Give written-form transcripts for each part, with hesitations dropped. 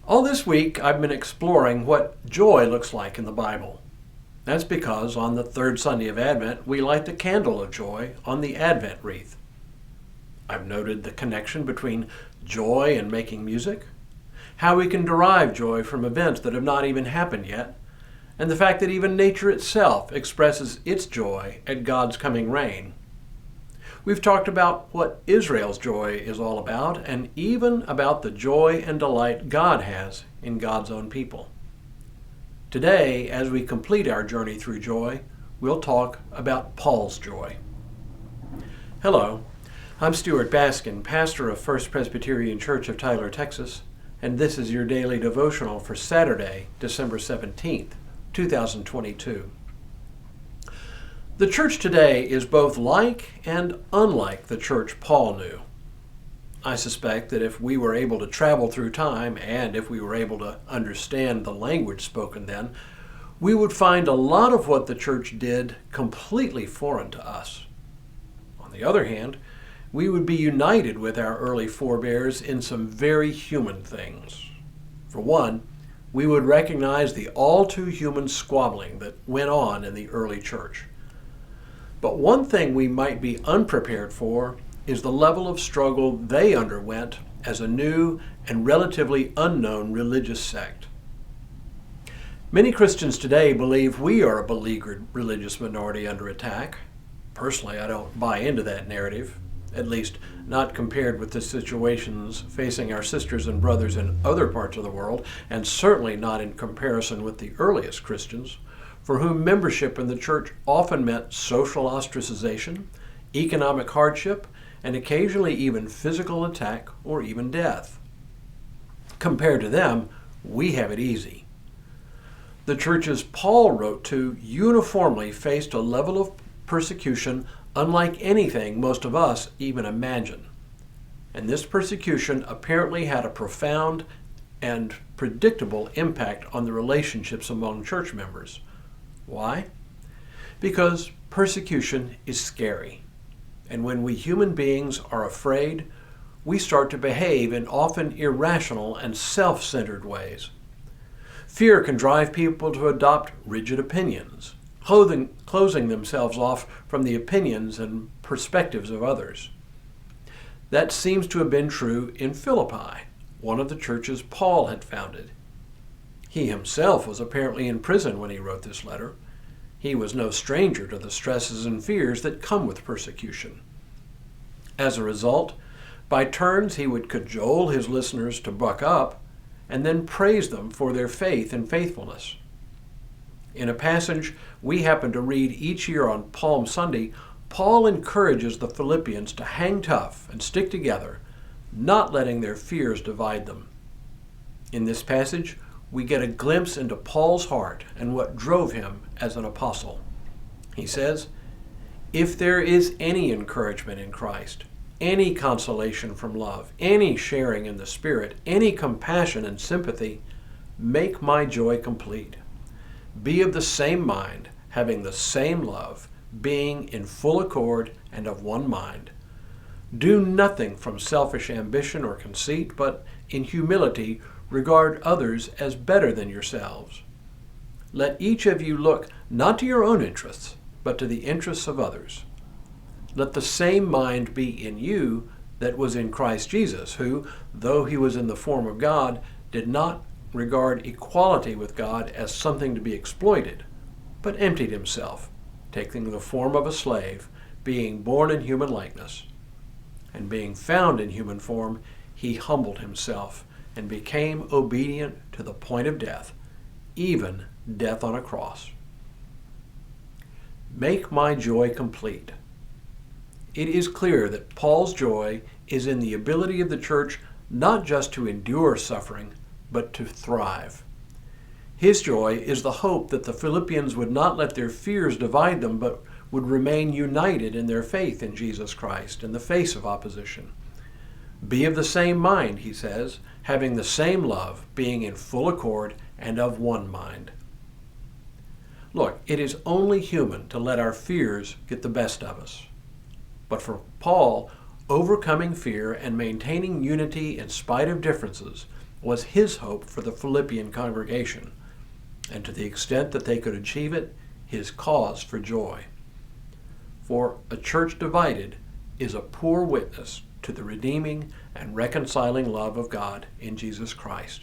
All this week, I've been exploring what joy looks like in the Bible. That's because on the third Sunday of Advent, we light the candle of joy on the Advent wreath. I've noted the connection between joy and making music, how we can derive joy from events that have not even happened yet, and the fact that even nature itself expresses its joy at God's coming reign. We've talked about what Israel's joy is all about, and even about the joy and delight God has in God's own people. Today, as we complete our journey through joy, we'll talk about Paul's joy. Hello, I'm Stuart Baskin, pastor of First Presbyterian Church of Tyler, Texas, and this is your daily devotional for Saturday, December 17th, 2022. The church today is both like and unlike the church Paul knew. I suspect that if we were able to travel through time and if we were able to understand the language spoken then, we would find a lot of what the church did completely foreign to us. On the other hand, we would be united with our early forebears in some very human things. For one, we would recognize the all-too-human squabbling that went on in the early church. But one thing we might be unprepared for is the level of struggle they underwent as a new and relatively unknown religious sect. Many Christians today believe we are a beleaguered religious minority under attack. Personally, I don't buy into that narrative, at least not compared with the situations facing our sisters and brothers in other parts of the world, and certainly not in comparison with the earliest Christians, for whom membership in the church often meant social ostracization, economic hardship, and occasionally even physical attack or even death. Compared to them, we have it easy. The churches Paul wrote to uniformly faced a level of persecution unlike anything most of us even imagine. And this persecution apparently had a profound and predictable impact on the relationships among church members. Why? Because persecution is scary. And when we human beings are afraid, we start to behave in often irrational and self-centered ways. Fear can drive people to adopt rigid opinions, closing themselves off from the opinions and perspectives of others. That seems to have been true in Philippi, one of the churches Paul had founded. He himself was apparently in prison when he wrote this letter. He was no stranger to the stresses and fears that come with persecution. As a result, by turns he would cajole his listeners to buck up and then praise them for their faith and faithfulness. In a passage we happen to read each year on Palm Sunday, Paul encourages the Philippians to hang tough and stick together, not letting their fears divide them. In this passage, we get a glimpse into Paul's heart and what drove him as an apostle. He says, "If there is any encouragement in Christ, any consolation from love, any sharing in the Spirit, any compassion and sympathy, make my joy complete. Be of the same mind, having the same love, being in full accord and of one mind. Do nothing from selfish ambition or conceit, but in humility regard others as better than yourselves. Let each of you look not to your own interests, but to the interests of others. Let the same mind be in you that was in Christ Jesus, who, though he was in the form of God, did not regard equality with God as something to be exploited, but emptied himself, taking the form of a slave, being born in human likeness. And being found in human form, he humbled himself and became obedient to the point of death, even death on a cross." Make my joy complete. It is clear that Paul's joy is in the ability of the church not just to endure suffering, but to thrive. His joy is the hope that the Philippians would not let their fears divide them, but would remain united in their faith in Jesus Christ in the face of opposition. Be of the same mind, he says, having the same love, being in full accord and of one mind. Look, it is only human to let our fears get the best of us. But for Paul, overcoming fear and maintaining unity in spite of differences was his hope for the Philippian congregation, and to the extent that they could achieve it, his cause for joy. For a church divided is a poor witness to the redeeming and reconciling love of God in Jesus Christ.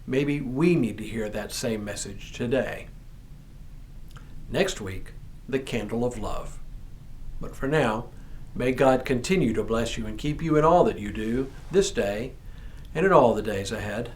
Maybe we need to hear that same message today. Next week, the candle of love. But for now, may God continue to bless you and keep you in all that you do this day and in all the days ahead.